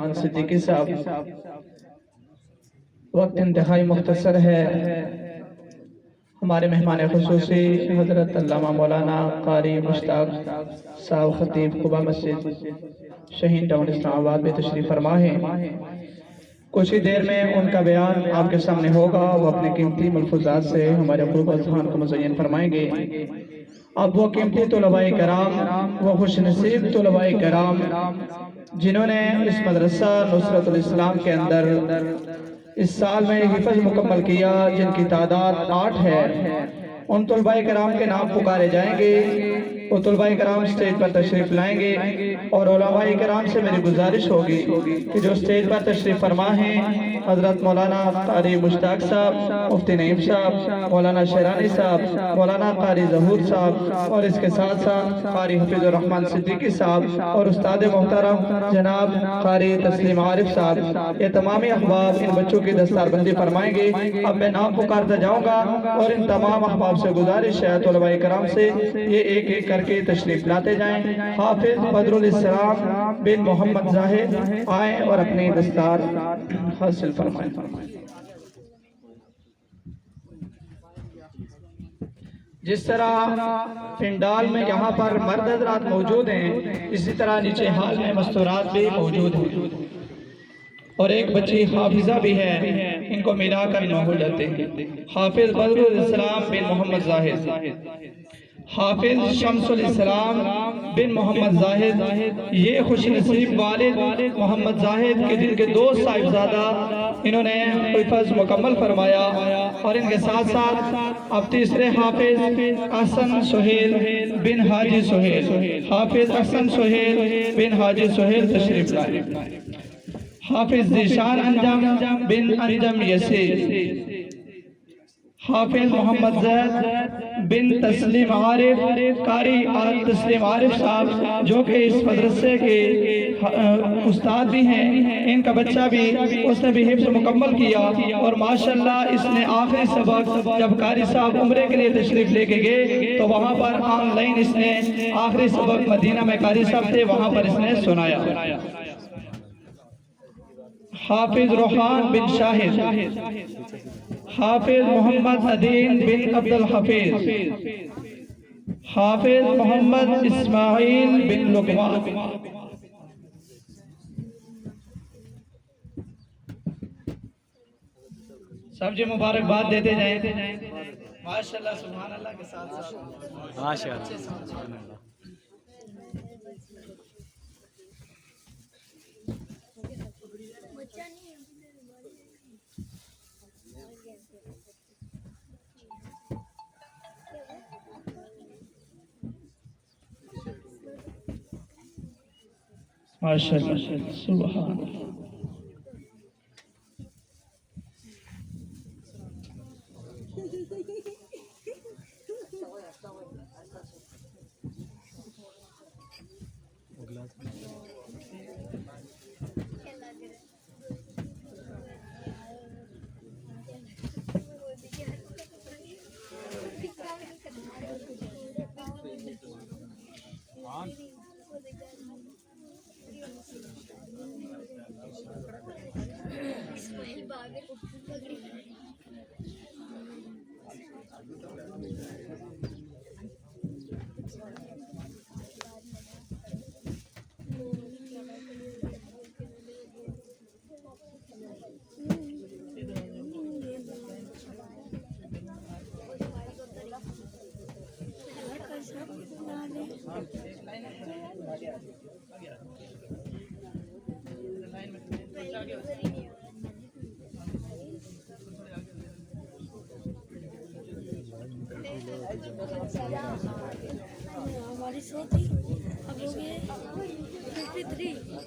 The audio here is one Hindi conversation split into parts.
रहमान सिद्दीकी साहब। वक्त इंतहाई मुख्तसर है। हमारे मेहमान खुसूसी हजरत अल्लामा मौलाना कारी मुश्ताक साहब खतीब कुबा मस्जिद शहीन टाउन इस्लामाबाद में तशरीफ फरमा है। कुछ ही देर में उनका बयान आपके सामने होगा। वो अपने कीमती मलफूजात से हमारे क़ुर्ब अज़हान को मुज़य्यन फरमाएंगे। अब वो कीमती तलबाए कराम, वो खुशनसीब तलबाए कराम जिन्होंने इस मदरसा नुसरतुल इस्लाम के अंदर इस साल में हिफ़्ज़ मुकम्मल किया, जिनकी तादाद 8 है, उन तलबाए कराम के नाम पुकारे जाएंगे। वो तलबाए कराम स्टेज पर तशरीफ लाएंगे और उलमाए कराम से मेरी गुजारिश होगी कि जो स्टेज पर तशरीफ फरमा है हजरत मौलाना कारी मुश्ताक साहब, मुफ्ती नईम साहब, मौलाना शेरानी साहब, मौलाना कारी ज़हूर साहब और इसके साथ साथ कारी हफीज़ुर रहमान सिद्दीकी साहब और उस्ताद मोहतरम जनाब कारी तस्लीम आरिफ साहब, ये तमामी अहबाब इन बच्चों की दस्तारबंदी फरमाएंगे। अब मैं नाम पुकारता जाऊँगा और इन तमाम अहबाब से गुजारिश है तलबाए कराम से ये एक एक करके तशरीफ लाते जाएं। हाफिज बदरुल इस्लाम बिन मोहम्मद जाहिद आए और अपनी दस्तार हासिल फरमाएं। जिस तरह पिंडाल में यहाँ पर मर्द हज़रात मौजूद हैं, इसी तरह नीचे हाल में मस्तूरात भी मौजूद हैं और एक बच्ची हाफिजा भी है। इनको मिलाकर 9 हो जाते हैं। हाफिज बदरुल इस्लाम बिन मोहम्मद जाहिद, हाफिज शम्सुल इस्लाम बिन मोहम्मद जाहिद, ये खुशनसीब वालिद मोहम्मद जाहिद के जिनके 2 साहिबजादा इन्होंने हिफ़्ज़ मुकम्मल फरमाया और इनके साथ साथ अब तीसरे हाफिज अहसन सुहेल बिन हाजी सुहेल, हाफिज अहसन सुहेल बिन हाजी सुहेल तशरीफ लाए। हाफिज ज़ीशान अंजम बिन अंजम यसीर, हाफिज मोहम्मद ज़ैद बिन तस्लीम आरिफ, कारी तस्लीम आरिफ साहब जो कि इस मदरसे के उस्ताद भी हैं, इनका बच्चा भी, उसने भी हिफ्ज़ मुकम्मल किया और माशाल्लाह इसने आखिरी सबक जब कारी साहब उम्रे के लिए तशरीफ लेके गए तो वहाँ पर ऑनलाइन इसने आखिरी सबक मदीना में कारी साहब थे, वहाँ पर इसने सुनाया। हाफिज रोहान बिन शाहिद, हाफिज मोहम्मद अदीन बिन अब्दुल हफीज, हाफिज मोहम्मद इस्माइल बिन लुकमान। सब जी मुबारकबाद देते जाएं। माशाल्लाह सुभान अल्लाह के साथ माशाल्लाह। माशाअल्लाह सुभान अल्लाह। हमारी शो थी अब हो गए 53।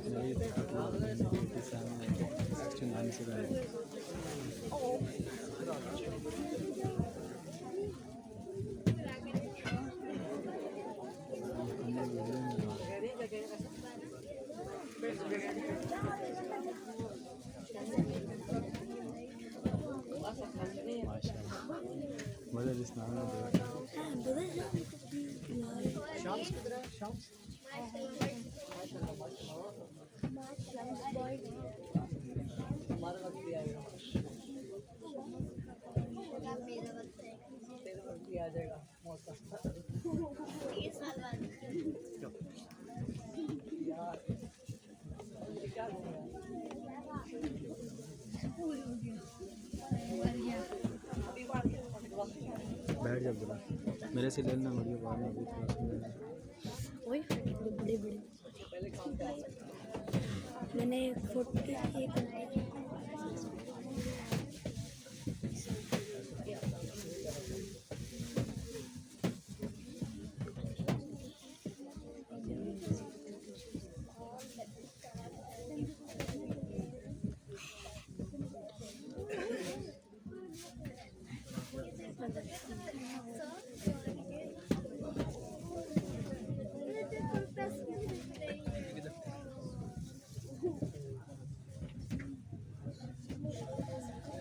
बैठ जा जरा, मेरे से लेना वीडियो बाद में अभी थोड़ा सा वही बड़े बड़े मैंने फोटो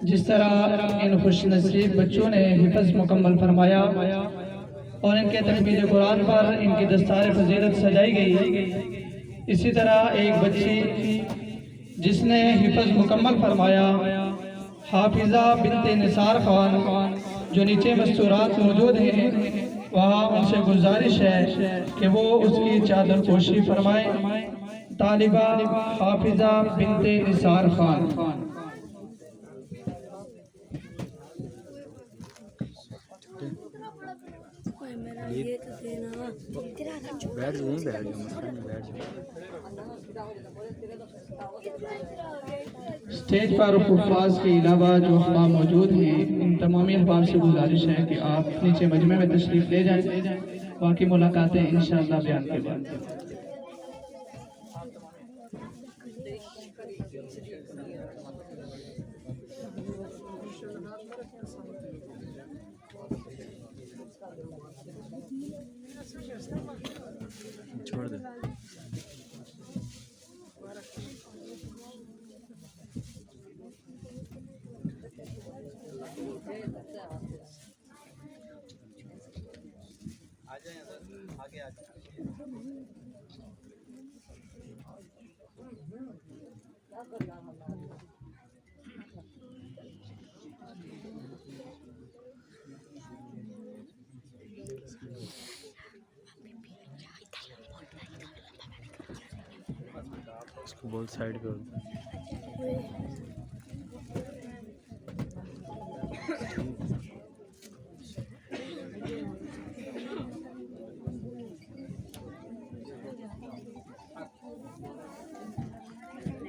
जिस तरह इन खुशनसीब बच्चों ने हिफ्ज़ मुकम्मल फरमाया और इनके तहमील कुरान पर इनकी दस्तार फजीलत सजाई गई, इसी तरह एक बच्ची जिसने हिफ्ज़ मुकम्मल फरमाया हाफिज़ा बिनते निसार खान जो नीचे मस्तूरात मौजूद हैं, वहाँ उनसे गुजारिश है कि वो उसकी चादर पोशी फरमाएं। तालिबा हाफिज़ा बिनते निसार खान। मेरा ये तो देना बैठ जा, यहीं बैठ जा, मसला नहीं, बैठ जा। स्टेज पर हुफ़ाज़ के अलावा जो अहबाब मौजूद हैं, इन तमामी अहबाब से गुजारिश है कि आप नीचे मजमे में तशरीफ़ ले जाएं। बाकी मुलाकातें इंशाअल्लाह बयान के बाद। छोड़ दे। आगे आ उसको बोल साइड पे हो।